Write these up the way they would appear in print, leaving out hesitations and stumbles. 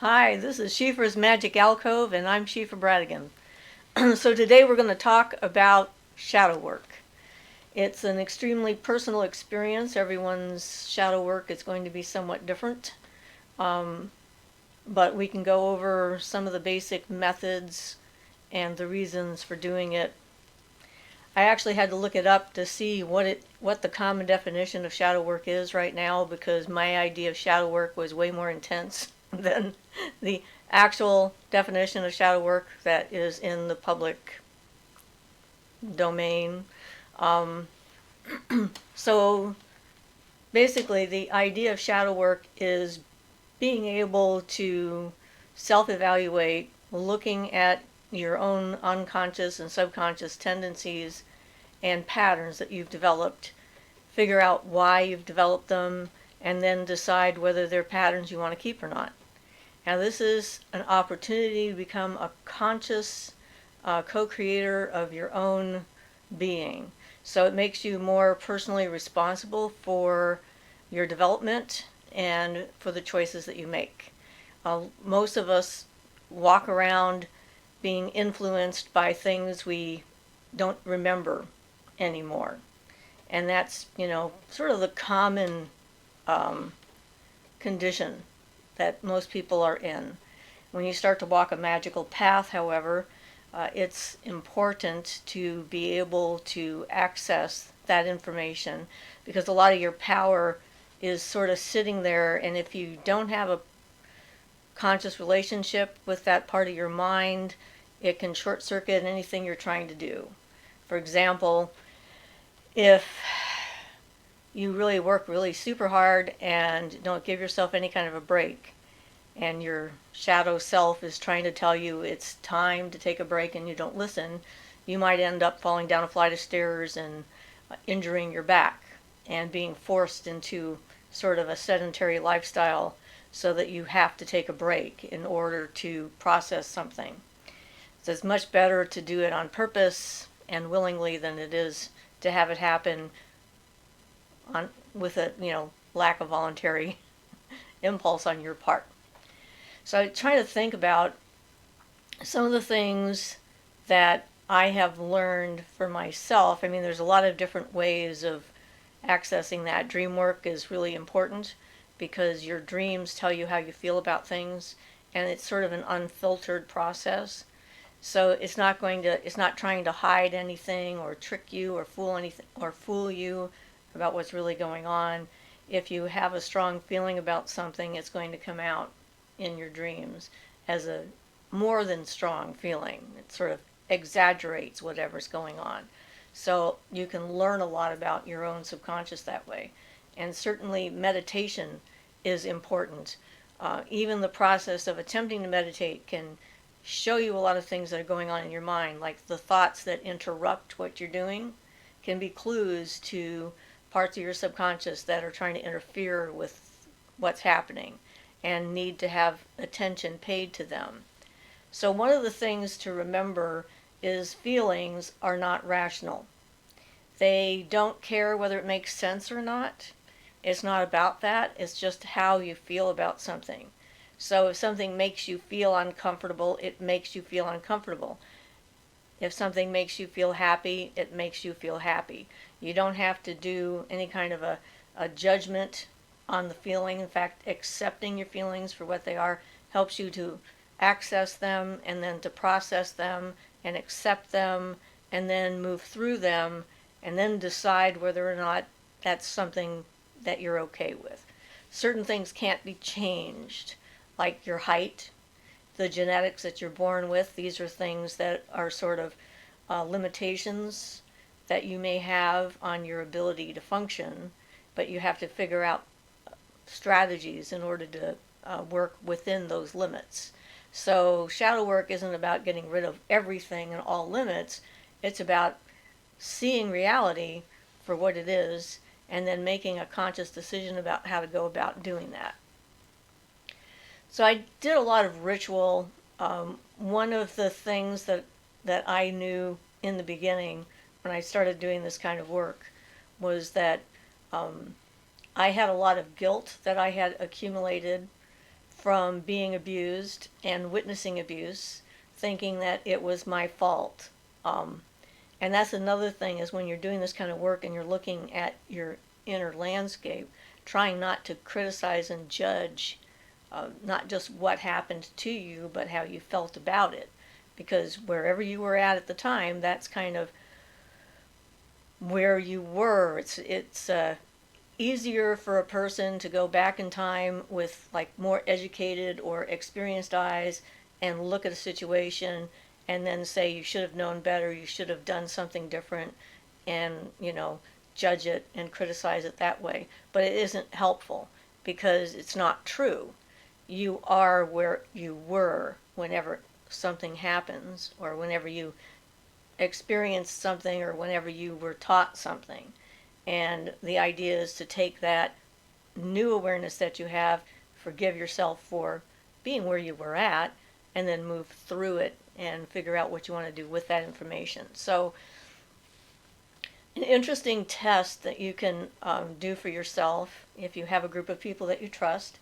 Hi, this is Siofra's Magic Alcove, and I'm Siofra Bradigan. So today we're going to talk about shadow work. It's an extremely personal experience. Everyone's shadow work is going to be somewhat different, um, but we can go over some of the basic methods and the reasons for doing it. I actually had to look it up to see what the common definition of shadow work is right now, because my idea of shadow work was way more intense than the actual definition of shadow work that is in the public domain. Um, so basically, the idea of shadow work is being able to self-evaluate, looking at your own unconscious and subconscious tendencies and patterns that you've developed, figure out why you've developed them, and then decide whether they're patterns you want to keep or not. Now, this is an opportunity to become a conscious co-creator of your own being. So it makes you more personally responsible for your development and for the choices that you make. Most of us walk around being influenced by things we don't remember anymore. And that's, sort of the common um, condition that most people are in. When you start to walk a magical path, however, it's important to be able to access that information, because a lot of your power is sort of sitting there, and if you don't have a conscious relationship with that part of your mind, it can short circuit anything you're trying to do. For example, if you really work really super hard and don't give yourself any kind of a break, and your shadow self is trying to tell you it's time to take a break and you don't listen, you might end up falling down a flight of stairs and injuring your back and being forced into sort of a sedentary lifestyle so that you have to take a break in order to process something. So it's much better to do it on purpose and willingly than it is to have it happen with a lack of voluntary impulse on your part. So I try to think about some of the things that I have learned for myself. I mean, there's a lot of different ways of accessing that. Dream work is really important because your dreams tell you how you feel about things, and it's sort of an unfiltered process. So it's not trying to hide anything or trick you or fool you about what's really going on. If you have a strong feeling about something, it's going to come out in your dreams as a more than strong feeling. It sort of exaggerates whatever's going on. So you can learn a lot about your own subconscious that way. And certainly meditation is important. Even the process of attempting to meditate can show you a lot of things that are going on in your mind, like the thoughts that interrupt what you're doing can be clues to parts of your subconscious that are trying to interfere with what's happening and need to have attention paid to them. So one of the things to remember is feelings are not rational. They don't care whether it makes sense or not. It's not about that. It's just how you feel about something. So if something makes you feel uncomfortable, it makes you feel uncomfortable. If something makes you feel happy, it makes you feel happy. You don't have to do any kind of a judgment on the feeling. In fact, accepting your feelings for what they are helps you to access them and then to process them and accept them and then move through them and then decide whether or not that's something that you're okay with. Certain things can't be changed, like your height, the genetics that you're born with. These are things that are sort of limitations that you may have on your ability to function, but you have to figure out strategies in order to work within those limits. So shadow work isn't about getting rid of everything and all limits. It's about seeing reality for what it is and then making a conscious decision about how to go about doing that. So I did a lot of ritual. One of the things that I knew in the beginning when I started doing this kind of work was that I had a lot of guilt that I had accumulated from being abused and witnessing abuse, thinking that it was my fault. And that's another thing, is when you're doing this kind of work and you're looking at your inner landscape, trying not to criticize and judge not just what happened to you, but how you felt about it. Because wherever you were at the time, that's kind of where you were. It's easier for a person to go back in time with like more educated or experienced eyes and look at a situation and then say you should have known better, you should have done something different, and judge it and criticize it that way. But it isn't helpful, because it's not true. You are where you were whenever something happens, or whenever you experience something, or whenever you were taught something. And the idea is to take that new awareness that you have, forgive yourself for being where you were at, and then move through it and figure out what you want to do with that information. So an interesting test that you can do for yourself, if you have a group of people that you trust,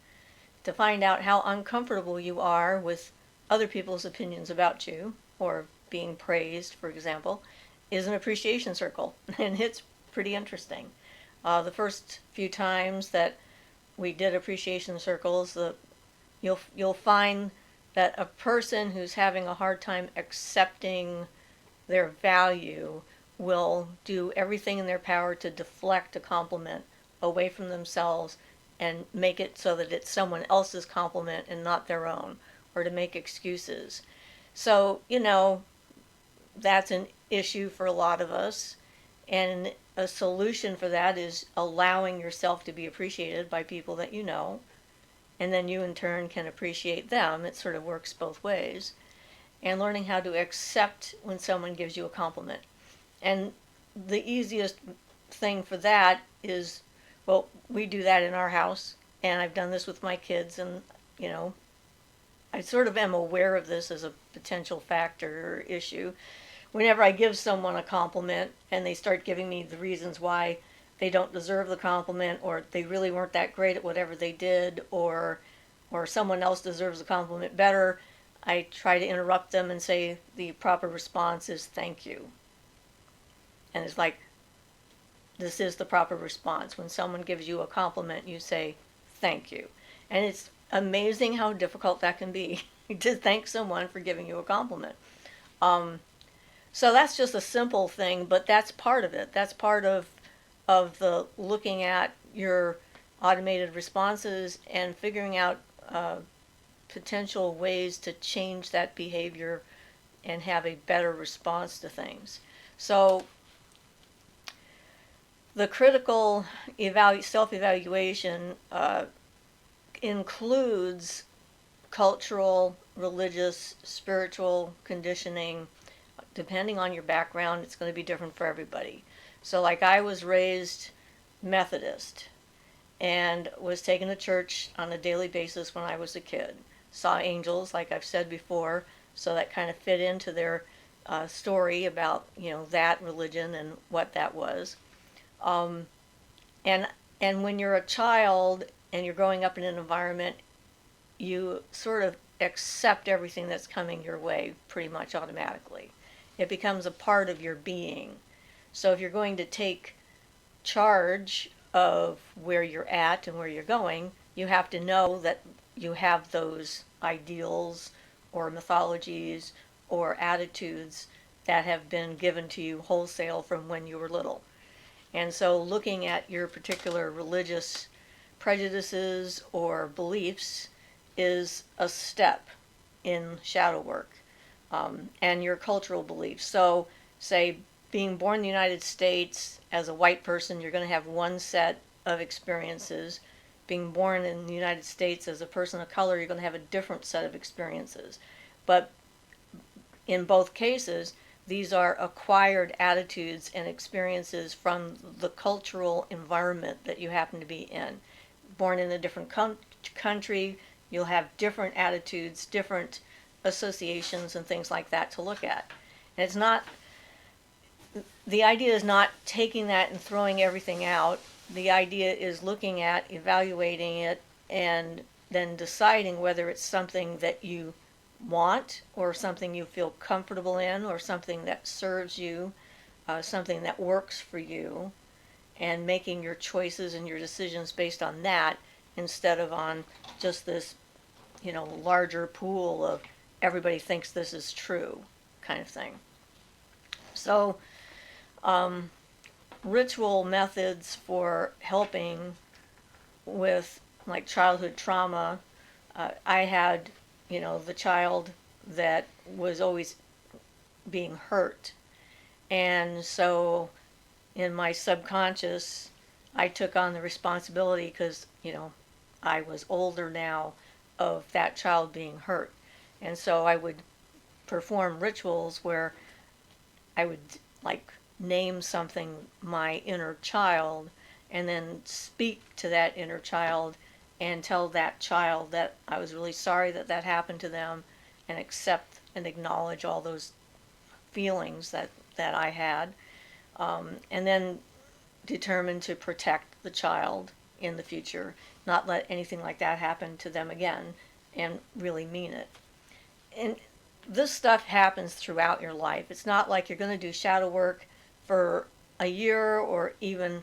to find out how uncomfortable you are with other people's opinions about you, or being praised, for example, is an appreciation circle. And it's pretty interesting. The first few times that we did appreciation circles, you'll find that a person who's having a hard time accepting their value will do everything in their power to deflect a compliment away from themselves and make it so that it's someone else's compliment and not their own, or to make excuses. So, that's an issue for a lot of us. And a solution for that is allowing yourself to be appreciated by people that you know, and then you in turn can appreciate them. It sort of works both ways. And learning how to accept when someone gives you a compliment. And the easiest thing for that is, well, we do that in our house, and I've done this with my kids, and I sort of am aware of this as a potential factor or issue. Whenever I give someone a compliment and they start giving me the reasons why they don't deserve the compliment, or they really weren't that great at whatever they did, or someone else deserves the compliment better, I try to interrupt them and say the proper response is thank you. And it's like, this is the proper response. When someone gives you a compliment, you say thank you. And it's amazing how difficult that can be to thank someone for giving you a compliment. So that's just a simple thing, but that's part of it. That's part of the looking at your automated responses and figuring out potential ways to change that behavior and have a better response to things. So the critical self-evaluation includes cultural, religious, spiritual conditioning. Depending on your background, it's going to be different for everybody. So like, I was raised Methodist and was taken to church on a daily basis when I was a kid. Saw angels, like I've said before, so that kind of fit into their story about that religion and what that was. And when you're a child and you're growing up in an environment, you sort of accept everything that's coming your way pretty much automatically. It becomes a part of your being. So if you're going to take charge of where you're at and where you're going, you have to know that you have those ideals or mythologies or attitudes that have been given to you wholesale from when you were little. And so looking at your particular religious prejudices or beliefs is a step in shadow work, and your cultural beliefs. So say, being born in the United States as a white person, you're going to have one set of experiences. Being born in the United States as a person of color, you're going to have a different set of experiences. But in both cases, these are acquired attitudes and experiences from the cultural environment that you happen to be in. Born in a different country, you'll have different attitudes, different associations and things like that to look at. And it's not, the idea is not taking that and throwing everything out. The idea is looking at, evaluating it, and then deciding whether it's something that you want or something you feel comfortable in or something that serves you, something that works for you, and making your choices and your decisions based on that instead of on just this, larger pool of everybody thinks this is true kind of thing. So, ritual methods for helping with like childhood trauma. I had, the child that was always being hurt. And so in my subconscious, I took on the responsibility because, I was older now of that child being hurt. And so I would perform rituals where I would like name something my inner child and then speak to that inner child and tell that child that I was really sorry that that happened to them and accept and acknowledge all those feelings that I had, and then determine to protect the child in the future, not let anything like that happen to them again, and really mean it. And this stuff happens throughout your life. It's not like you're going to do shadow work for a year or even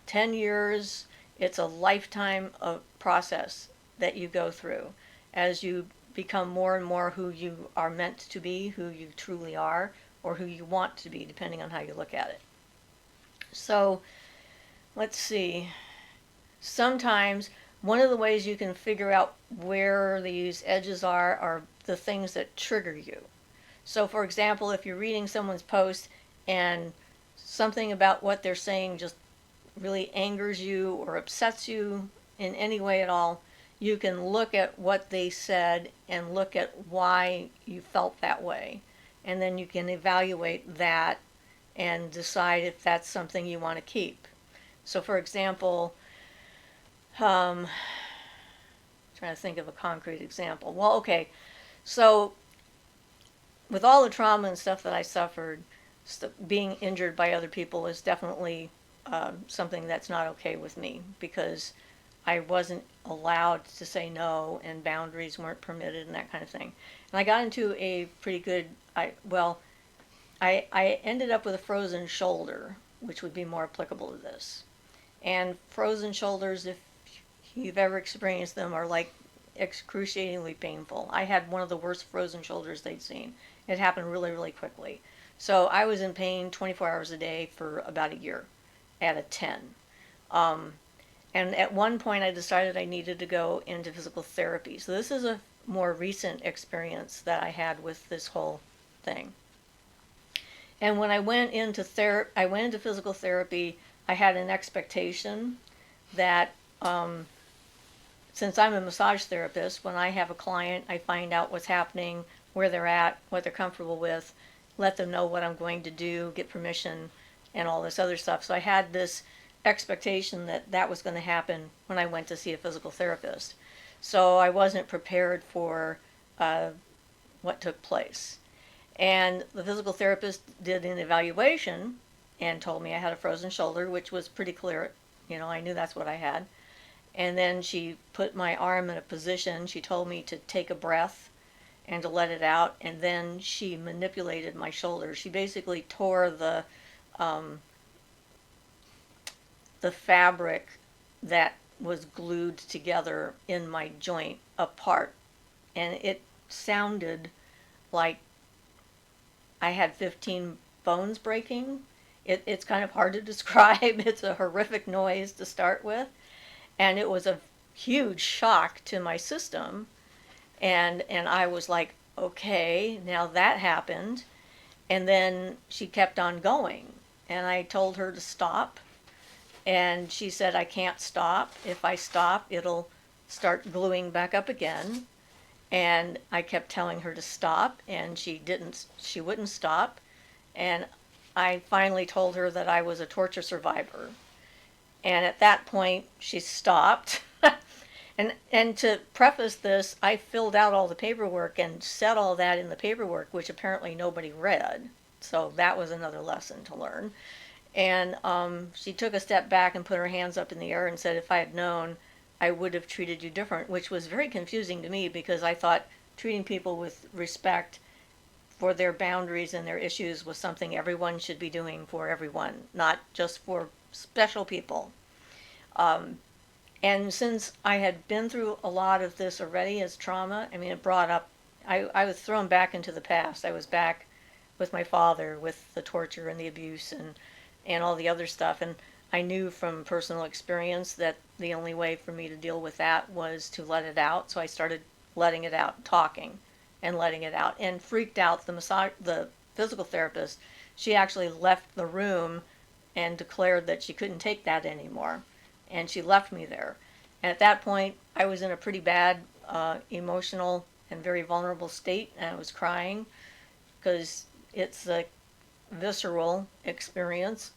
10 years. It's a lifetime of process that you go through as you become more and more who you are meant to be, who you truly are, or who you want to be, depending on how you look at it. So, let's see. Sometimes one of the ways you can figure out where these edges are the things that trigger you. So, for example, if you're reading someone's post and something about what they're saying just really angers you or upsets you in any way at all, you can look at what they said and look at why you felt that way. And then you can evaluate that and decide if that's something you want to keep. So, for example, trying to think of a concrete example. Well, okay, so with all the trauma and stuff that I suffered, being injured by other people is definitely something that's not okay with me because I wasn't allowed to say no and boundaries weren't permitted and that kind of thing. And I got into a pretty good, I ended up with a frozen shoulder, which would be more applicable to this. And frozen shoulders, if you've ever experienced them, are like excruciatingly painful. I had one of the worst frozen shoulders they'd seen. It happened really, really quickly. So I was in pain 24 hours a day for about a year at a 10. And at one point I decided I needed to go into physical therapy. So this is a more recent experience that I had with this whole thing. And when I went into physical therapy, I had an expectation that since I'm a massage therapist, when I have a client, I find out what's happening, where they're at, what they're comfortable with, let them know what I'm going to do, get permission, and all this other stuff. So I had this expectation that that was going to happen when I went to see a physical therapist. So I wasn't prepared for what took place. And the physical therapist did an evaluation and told me I had a frozen shoulder, which was pretty clear. I knew that's what I had. And then she put my arm in a position. She told me to take a breath and to let it out. And then she manipulated my shoulder. She basically tore the fabric that was glued together in my joint apart. And it sounded like I had 15 bones breaking. It's kind of hard to describe. It's a horrific noise to start with. And it was a huge shock to my system. And I was like, okay, now that happened. And then she kept on going. And I told her to stop. And she said, I can't stop. If I stop, it'll start gluing back up again. And I kept telling her to stop, and she wouldn't stop. And I finally told her that I was a torture survivor. And at that point, she stopped. And to preface this, I filled out all the paperwork and said all that in the paperwork, which apparently nobody read. So that was another lesson to learn. And she took a step back and put her hands up in the air and said, if I had known I would have treated you different, which was very confusing to me because I thought treating people with respect for their boundaries and their issues was something everyone should be doing for everyone, not just for special people. And since I had been through a lot of this already as trauma, I mean, it brought up, I was thrown back into the past. I was back with my father, with the torture and the abuse and all the other stuff. And I knew from personal experience that the only way for me to deal with that was to let it out. So I started letting it out, talking and letting it out, and freaked out the physical therapist. She actually left the room and declared that she couldn't take that anymore, and she left me there. And at that point, I was in a pretty bad emotional and very vulnerable state, and I was crying because it's a visceral experience.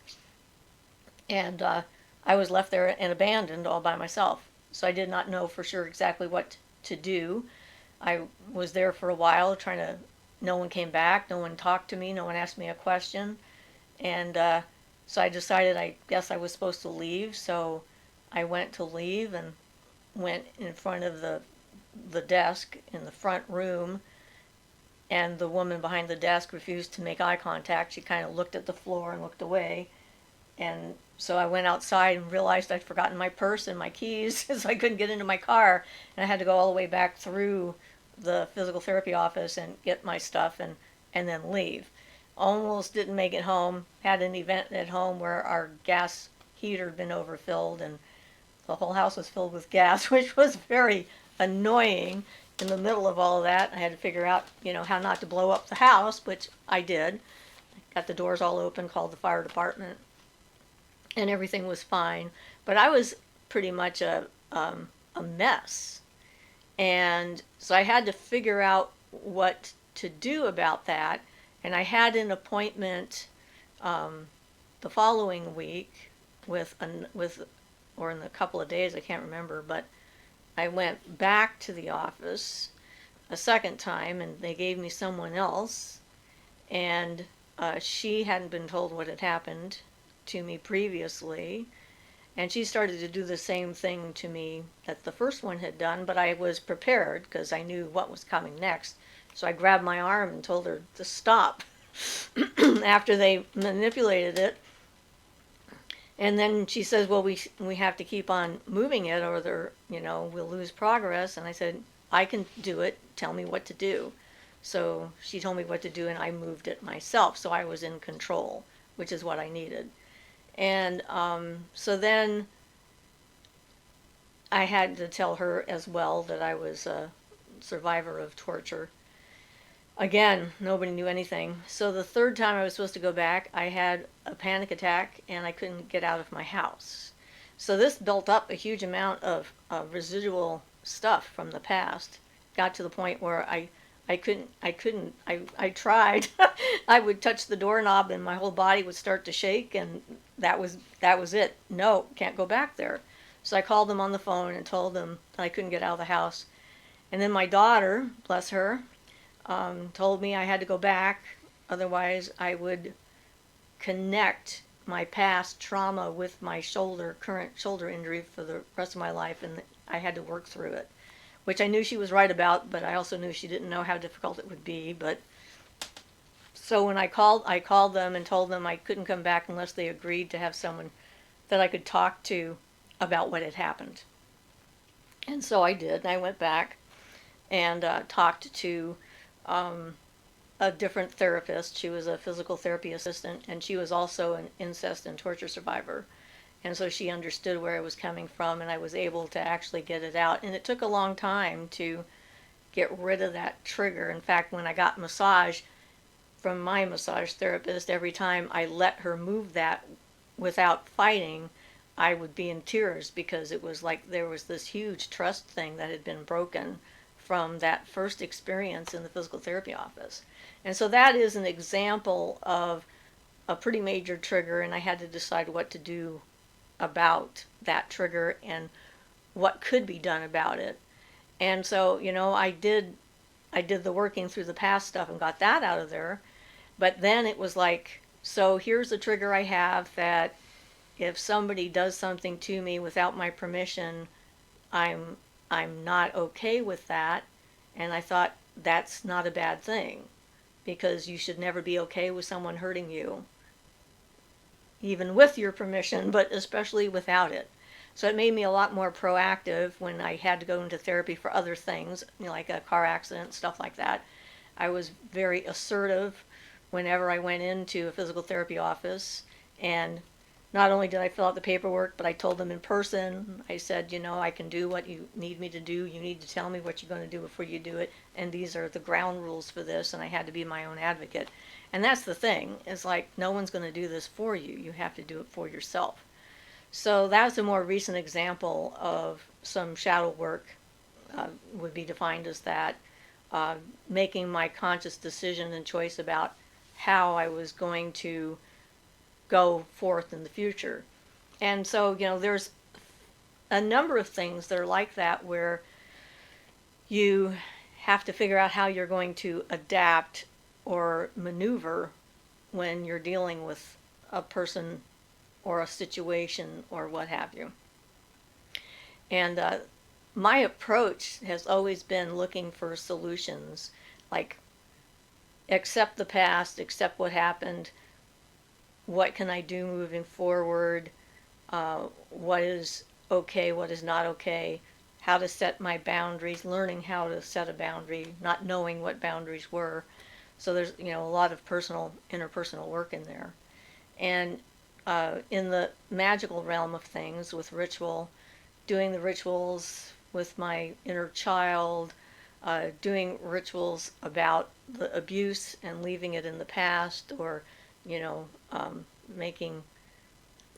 And I was left there and abandoned all by myself. So I did not know for sure exactly what to do. I was there for a while trying to, no one came back, no one talked to me, no one asked me a question. And so I decided I guess I was supposed to leave. So I went to leave and went in front of the desk in the front room, and the woman behind the desk refused to make eye contact. She kind of looked at the floor and looked away. And so I went outside and realized I'd forgotten my purse and my keys, so I couldn't get into my car. And I had to go all the way back through the physical therapy office and get my stuff and then leave. Almost didn't make it home. Had an event at home where our gas heater had been overfilled and the whole house was filled with gas, which was very annoying. In the middle of all of that, I had to figure out, how not to blow up the house, which I did. Got the doors all open, called the fire department, and everything was fine. But I was pretty much a mess. And so I had to figure out what to do about that. And I had an appointment the following week or in a couple of days, I can't remember, but I went back to the office a second time, and they gave me someone else, and she hadn't been told what had happened to me previously, and she started to do the same thing to me that the first one had done, but I was prepared because I knew what was coming next. So I grabbed my arm and told her to stop after they manipulated it. And then she says, well, we have to keep on moving it or we'll lose progress. And I said, I can do it. Tell me what to do. So she told me what to do, and I moved it myself. So I was in control, which is what I needed. And so then I had to tell her as well that I was a survivor of torture. Again, nobody knew anything. So the third time I was supposed to go back, I had a panic attack and I couldn't get out of my house. So this built up a huge amount of residual stuff from the past. Got to the point where I tried. I would touch the doorknob and my whole body would start to shake, and that was it. No, can't go back there. So I called them on the phone and told them I couldn't get out of the house. And then my daughter, bless her, told me I had to go back, otherwise I would connect my past trauma with my current shoulder injury for the rest of my life, and I had to work through it, which I knew she was right about, but I also knew she didn't know how difficult it would be. But so when I called them and told them I couldn't come back unless they agreed to have someone that I could talk to about what had happened. And so I did, and I went back and talked to a different therapist. She was a physical therapy assistant, and she was also an incest and torture survivor. And so she understood where I was coming from, and I was able to actually get it out. And it took a long time to get rid of that trigger. In fact, when I got massage from my massage therapist, every time I let her move that without fighting, I would be in tears because it was like there was this huge trust thing that had been broken from that first experience in the physical therapy office. And so that is an example of a pretty major trigger, and I had to decide what to do about that trigger and what could be done about it. And so, I did the working through the past stuff and got that out of there. But then it was like, so here's the trigger I have that if somebody does something to me without my permission, I'm I'm not okay with that, and I thought that's not a bad thing because you should never be okay with someone hurting you, even with your permission, but especially without it. So it made me a lot more proactive when I had to go into therapy for other things, like a car accident, stuff like that. I was very assertive whenever I went into a physical therapy office. And not only did I fill out the paperwork, but I told them in person. I said, I can do what you need me to do. You need to tell me what you're going to do before you do it. And these are the ground rules for this. And I had to be my own advocate. And that's the thing. It's like no one's going to do this for you. You have to do it for yourself. So that's a more recent example of some shadow work, would be defined as that, making my conscious decision and choice about how I was going to go forth in the future. And so, there's a number of things that are like that where you have to figure out how you're going to adapt or maneuver when you're dealing with a person or a situation or what have you. And my approach has always been looking for solutions, like accept the past, accept what happened, what can I do moving forward, what is okay, what is not okay, how to set my boundaries, learning how to set a boundary, not knowing what boundaries were. So there's a lot of interpersonal work in there. And in the magical realm of things with ritual, doing the rituals with my inner child, doing rituals about the abuse and leaving it in the past, or making,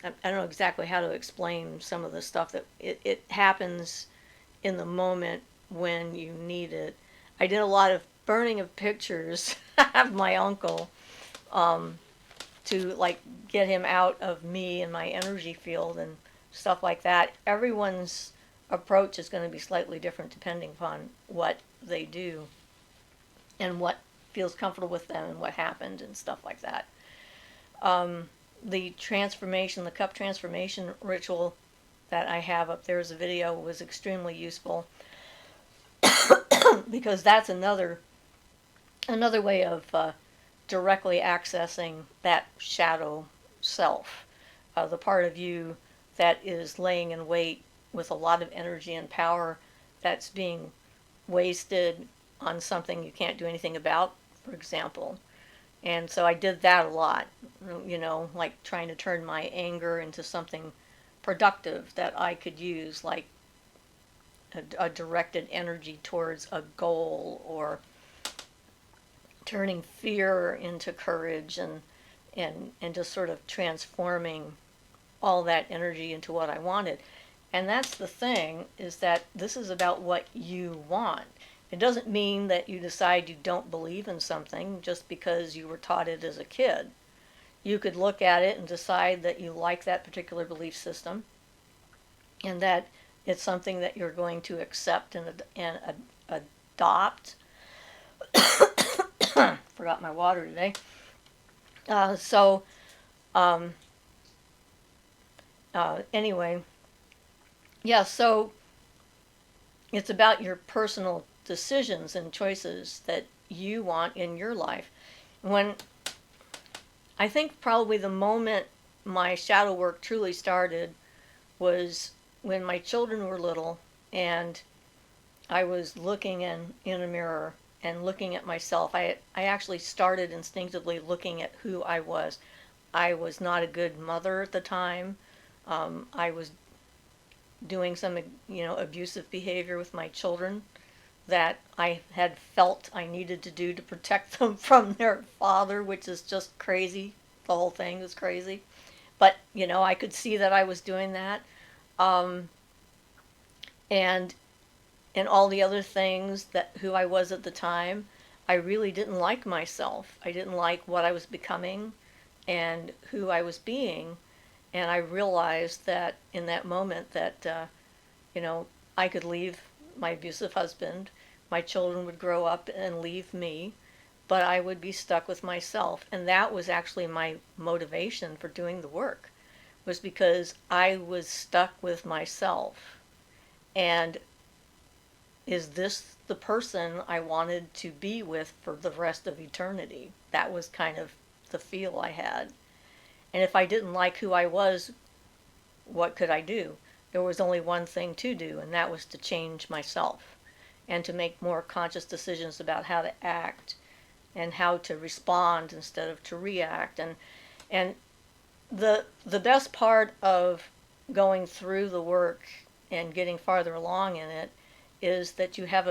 I don't know exactly how to explain some of the stuff that it happens in the moment when you need it. I did a lot of burning of pictures of my uncle, to like get him out of me and my energy field and stuff like that. Everyone's approach is going to be slightly different depending upon what they do and what feels comfortable with them and what happened and stuff like that. The transformation, the cup transformation ritual that I have up there as a video was extremely useful because that's another way of directly accessing that shadow self, the part of you that is laying in wait with a lot of energy and power that's being wasted on something you can't do anything about, for example. And so I did that a lot, like trying to turn my anger into something productive that I could use, like a directed energy towards a goal, or turning fear into courage, and just sort of transforming all that energy into what I wanted. And that's the thing, is that this is about what you want. It doesn't mean that you decide you don't believe in something just because you were taught it as a kid. You could look at it and decide that you like that particular belief system and that it's something that you're going to accept and adopt. Forgot my water today. Anyway, yeah, so it's about your personal decisions and choices that you want in your life. When I think probably the moment my shadow work truly started was when my children were little and I was looking in a mirror and looking at myself. I actually started instinctively looking at who I was. I was not a good mother at the time. I was doing some, abusive behavior with my children that I had felt I needed to do to protect them from their father, which is just crazy. The whole thing was crazy. But, I could see that I was doing that. And all the other things, that who I was at the time, I really didn't like myself. I didn't like what I was becoming and who I was being. And I realized that in that moment that, I could leave my abusive husband, my children would grow up and leave me, but I would be stuck with myself. And that was actually my motivation for doing the work, was because I was stuck with myself. And is this the person I wanted to be with for the rest of eternity? That was kind of the feel I had. And if I didn't like who I was, what could I do? There was only one thing to do, and that was to change myself and to make more conscious decisions about how to act and how to respond instead of to react. And the best part of going through the work and getting farther along in it is that you have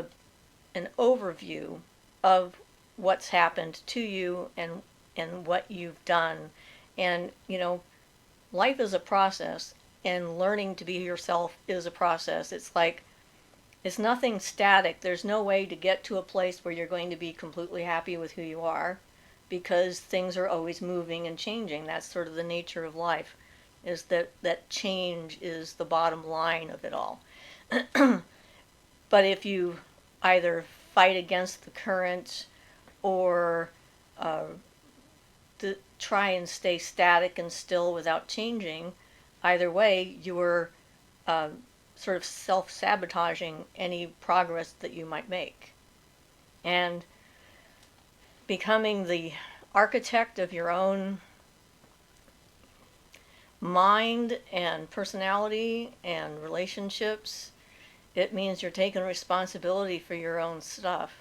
an overview of what's happened to you and what you've done. And life is a process, and learning to be yourself is a process. It's nothing static. There's no way to get to a place where you're going to be completely happy with who you are, because things are always moving and changing. That's sort of the nature of life, is that change is the bottom line of it all. But if you either fight against the current or try and stay static and still without changing, either way, you're sort of self-sabotaging any progress that you might make. And becoming the architect of your own mind and personality and relationships, it means you're taking responsibility for your own stuff.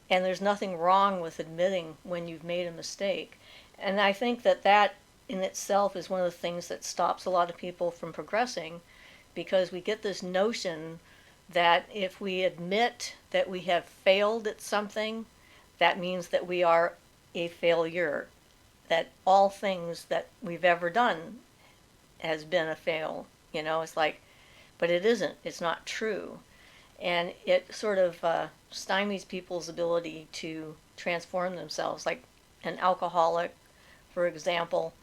And there's nothing wrong with admitting when you've made a mistake. And I think that in itself is one of the things that stops a lot of people from progressing, because we get this notion that if we admit that we have failed at something, that means that we are a failure, that all things that we've ever done has been a fail. It's like, but it isn't. It's not true. And it sort of stymies people's ability to transform themselves. Like an alcoholic, for example,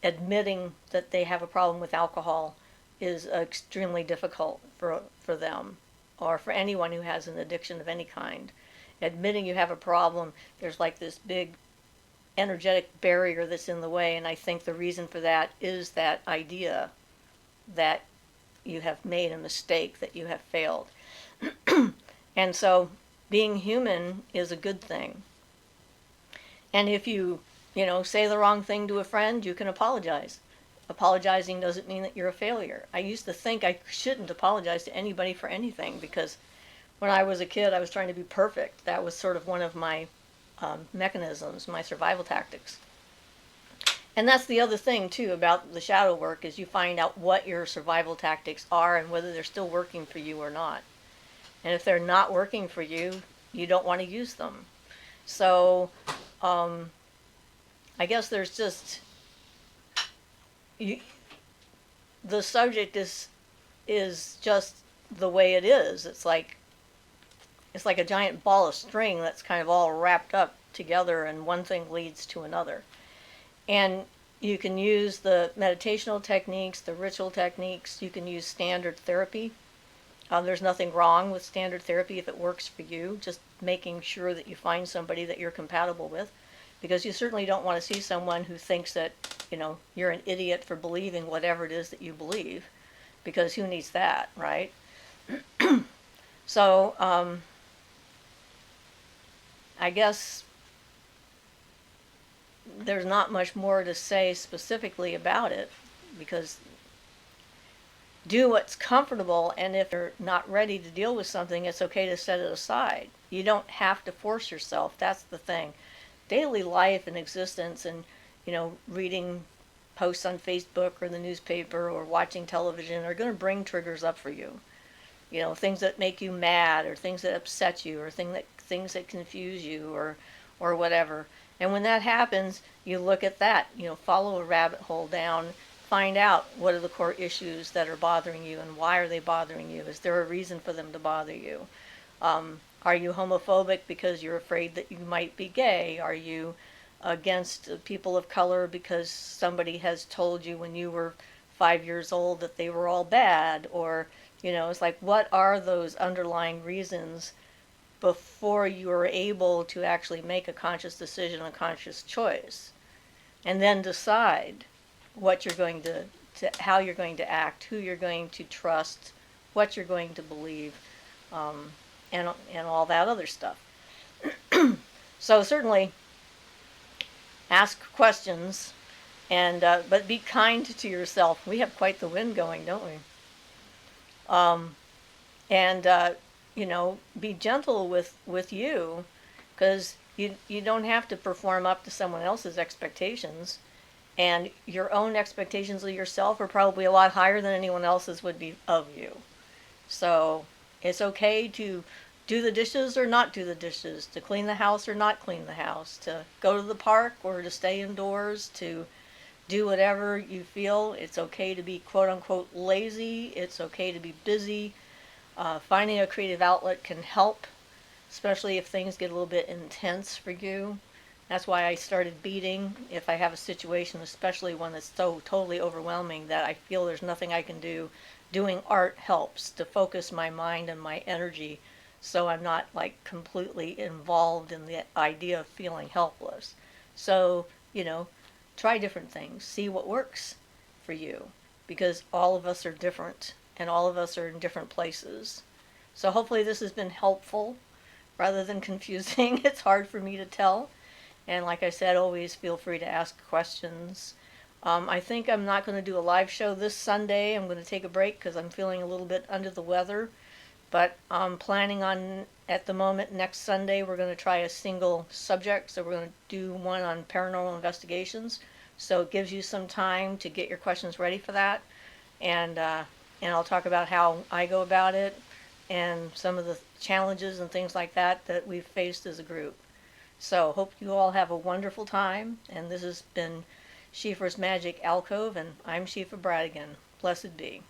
admitting that they have a problem with alcohol is extremely difficult for them, or for anyone who has an addiction of any kind. Admitting you have a problem, there's like this big energetic barrier that's in the way, and I think the reason for that is that idea that you have made a mistake, that you have failed. And so being human is a good thing. And if you say the wrong thing to a friend, you can apologize. Apologizing doesn't mean that you're a failure. I used to think I shouldn't apologize to anybody for anything, because when I was a kid I was trying to be perfect. That was sort of one of my mechanisms, my survival tactics. And that's the other thing too about the shadow work, is you find out what your survival tactics are and whether they're still working for you or not. And if they're not working for you, you don't want to use them. So I guess there's just the subject is just the way it is. It's like a giant ball of string that's kind of all wrapped up together, and one thing leads to another. And you can use the meditational techniques, the ritual techniques. You can use standard therapy. There's nothing wrong with standard therapy if it works for you. Just making sure that you find somebody that you're compatible with, because you certainly don't want to see someone who thinks that you're an idiot for believing whatever it is that you believe, because who needs that, right? So I guess there's not much more to say specifically about it, because do what's comfortable, and if you're not ready to deal with something, it's okay to set it aside. You don't have to force yourself. That's the thing. Daily life and existence, and reading posts on Facebook or the newspaper or watching television are going to bring triggers up for you. Things that make you mad, or things that upset you, or things that confuse you, or whatever. And when that happens, you look at that, follow a rabbit hole down, find out what are the core issues that are bothering you, and why are they bothering you? Is there a reason for them to bother you? Are you homophobic because you're afraid that you might be gay? Are you against people of color because somebody has told you when you were 5 years old that they were all bad? Or, it's like, what are those underlying reasons before you are able to actually make a conscious decision, a conscious choice, and then decide what you're going to how you're going to act, who you're going to trust, what you're going to believe, and all that other stuff. So certainly ask questions, and but be kind to yourself. We have quite the wind going, don't we? Um, and be gentle with you, because you don't have to perform up to someone else's expectations, and your own expectations of yourself are probably a lot higher than anyone else's would be of you. So it's okay to do the dishes or not do the dishes, to clean the house or not clean the house, to go to the park or to stay indoors, to do whatever you feel. It's okay to be quote unquote lazy. It's okay to be busy. Finding a creative outlet can help, especially if things get a little bit intense for you. That's why I started beading. If I have a situation, especially one that's so totally overwhelming that I feel there's nothing I can do, doing art helps to focus my mind and my energy, so I'm not like completely involved in the idea of feeling helpless. So, try different things, see what works for you, because all of us are different and all of us are in different places. So hopefully this has been helpful rather than confusing. It's hard for me to tell. And like I said, always feel free to ask questions. I think I'm not going to do a live show this Sunday. I'm going to take a break because I'm feeling a little bit under the weather. But I'm planning on, at the moment, next Sunday, we're going to try a single subject. So we're going to do one on paranormal investigations. So it gives you some time to get your questions ready for that. And I'll talk about how I go about it and some of the challenges and things like that we've faced as a group. So hope you all have a wonderful time. And this has been Siofra's Magic Alcove, and I'm Siofra Bradigan. Blessed be.